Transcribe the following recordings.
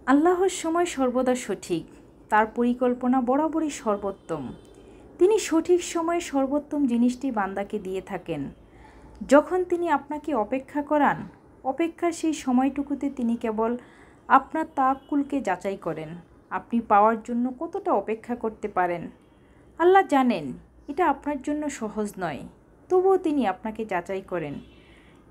আল্লাহর সময় সর্বদা সঠিক, তার পরিকল্পনা বরাবরই সর্বোত্তম। তিনি সঠিক সময়ে সর্বোত্তম জিনিসটি বান্দাকে দিয়ে থাকেন। যখন তিনি আপনাকে অপেক্ষা করান, অপেক্ষার সেই সময়টুকুতে তিনি কেবল আপনার তাওয়াক্কুলকে যাচাই করেন, আপনি পাওয়ার জন্য কতটা অপেক্ষা করতে পারেন। আল্লাহ জানেন এটা আপনার জন্য সহজ নয়, তবুও তিনি আপনাকে যাচাই করেন,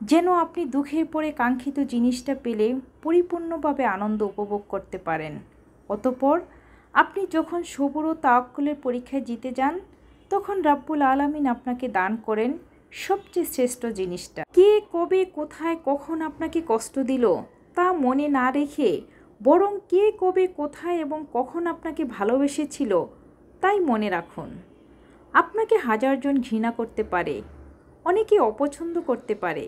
যেন আপনি দুঃখের পরে কাঙ্ক্ষিত জিনিসটা পেলে পরিপূর্ণভাবে আনন্দ উপভোগ করতে পারেন। অতঃপর আপনি যখন সবর ও তাওয়াক্কুলের পরীক্ষায় জিতে যান, তখন রাব্বুল আলামিন আপনাকে দান করেন সবচেয়ে শ্রেষ্ঠ জিনিসটা। কে কবে কোথায় কখন আপনাকে কষ্ট দিল তা মনে না রেখে, বরং কে কবে কোথায় এবং কখন আপনাকে ভালোবেসেছিল তাই মনে রাখুন। আপনাকে হাজারজন ঘৃণা করতে পারে, অনেকে অপছন্দ করতে পারে,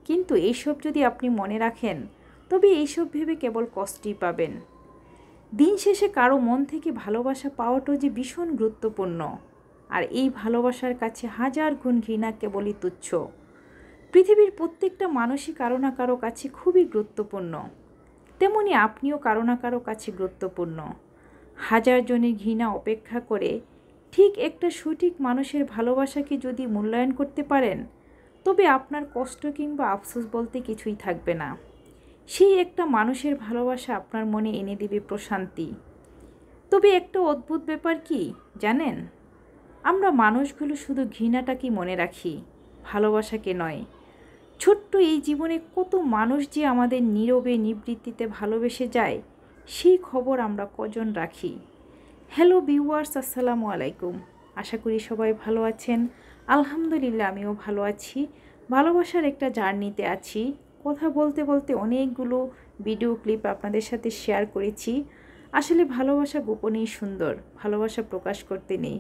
কিন্তু এইসব যদি আপনি মনে রাখেন তবে এইসব ভেবে কেবল কষ্টই পাবেন। দিন শেষে কারো মন থেকে ভালোবাসা পাওয়াটাও যে ভীষণ গুরুত্বপূর্ণ, আর এই ভালোবাসার কাছে হাজার গুণ ঘৃণা কেবলই তুচ্ছ। পৃথিবীর প্রত্যেকটা মানুষই কারো না কারো কাছে খুবই গুরুত্বপূর্ণ, তেমনি আপনিও কারো না কারো কাছে গুরুত্বপূর্ণ। হাজার জনের ঘৃণা অপেক্ষা করে ঠিক একটা সঠিক মানুষের ভালোবাসাকে যদি মূল্যায়ন করতে পারেন, তবে আপনার কষ্ট কিংবা আফসোস বলতে কিছুই থাকবে না। সেই একটা মানুষের ভালোবাসা আপনার মনে এনে দেবে প্রশান্তি। তবে একটা অদ্ভুত ব্যাপার কি জানেন, আমরা মানুষগুলো শুধু ঘৃণাটাকে মনে রাখি, ভালোবাসাকে নয়। ছোট্ট এই জীবনে কত মানুষ যে আমাদের নীরবে নিবৃত্তিতে ভালোবেসে যায়, সেই খবর আমরা কজন রাখি। হ্যালো ভিউয়ার্স, আসসালামু আলাইকুম। আশা করি সবাই ভালো আছেন। আলহামদুলিল্লাহ আমিও ভালো আছি। ভালোবাসার একটা জার্নিতে আছি। কথা বলতে বলতে অনেকগুলো ভিডিও ক্লিপ আপনাদের সাথে শেয়ার করেছি। আসলে ভালোবাসা গোপনেই সুন্দর, ভালোবাসা প্রকাশ করতে নেই।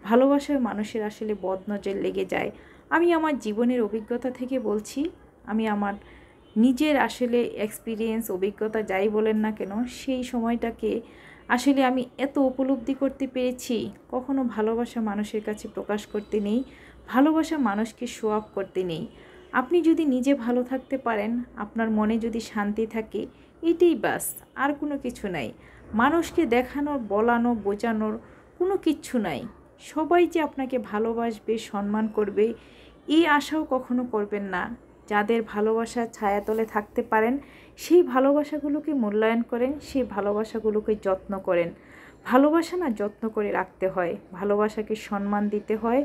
ভালোবাসার মানুষের আসলে বদনজর লেগে যায়। আমি আমার জীবনের অভিজ্ঞতা থেকে বলছি, আমি আমার নিজের আসলে এক্সপিরিয়েন্স অভিজ্ঞতা যাই বলেন না কেন, সেই সময়টাকে আসলে আমি এত উপলব্ধি করতে পেরেছি। কখনো ভালোবাসা মানুষের কাছে প্রকাশ করতে নেই, ভালোবাসা মানুষকে শো অফ করতে নেই। আপনি যদি নিজে ভালো থাকতে পারেন, আপনার মনে যদি শান্তি থাকে, এটাই বাস, আর কোনো কিছু নাই। মানুষকে দেখানোর, বলানো, বোঝানোর কোনো কিচ্ছু নাই। সবাই যে আপনাকে ভালোবাসবে, সম্মান করবে, এই আশাও কখনো করবেন না। যাদের ভালোবাসার ছায়াতলে থাকতে পারেন, সেই ভালোবাসাগুলোকে মূল্যায়ন করেন, সেই ভালোবাসাগুলোকে যত্ন করেন। ভালোবাসা না যত্ন করে রাখতে হয়, ভালোবাসাকে সম্মান দিতে হয়,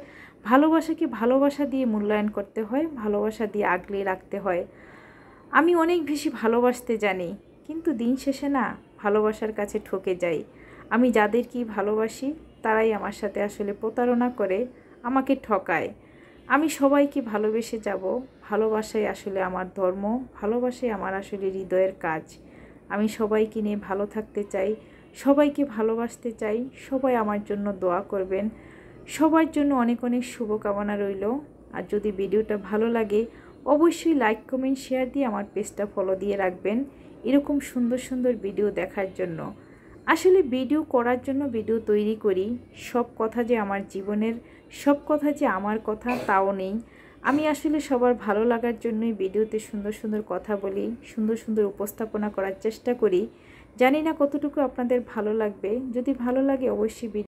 ভালোবাসাকে ভালোবাসা দিয়ে মূল্যায়ন করতে হয়, ভালোবাসা দিয়ে আগলে রাখতে হয়। আমি অনেক বেশি ভালোবাসতে জানি, কিন্তু দিন শেষে না ভালোবাসার কাছে ঠকে যাই। আমি যাদেরকেই ভালোবাসি তারাই আমার সাথে আসলে প্রতারণা করে, আমাকে ঠকায়। আমি সবাইকে ভালোবেসে যাব, ভালোবাসাই আসলে আমার ধর্ম, ভালোবাসাই আমার আসলে হৃদয়ের কাজ। আমি সবাইকে নিয়ে ভালো থাকতে চাই, সবাইকে ভালোবাসতে চাই। সবাই আমার জন্য দোয়া করবেন, সবার জন্য অনেক অনেক শুভকামনা রইল। আর যদি ভিডিওটা ভালো লাগে অবশ্যই লাইক, কমেন্ট, শেয়ার দিয়ে আমার পেজটা ফলো দিয়ে রাখবেন, এরকম সুন্দর সুন্দর ভিডিও দেখার জন্য। আসলে ভিডিও করার জন্য ভিডিও তৈরি করি, সব কথা যে আমার জীবনের, সব কথা যে আমার কথা তাও নেই। আমি আসলে সবার ভালো লাগার জন্যই ভিডিওতে সুন্দর সুন্দর কথা বলি, সুন্দর সুন্দর উপস্থাপনা করার চেষ্টা করি। জানি না কতটুকু আপনাদের ভালো লাগবে। যদি ভালো লাগে অবশ্যই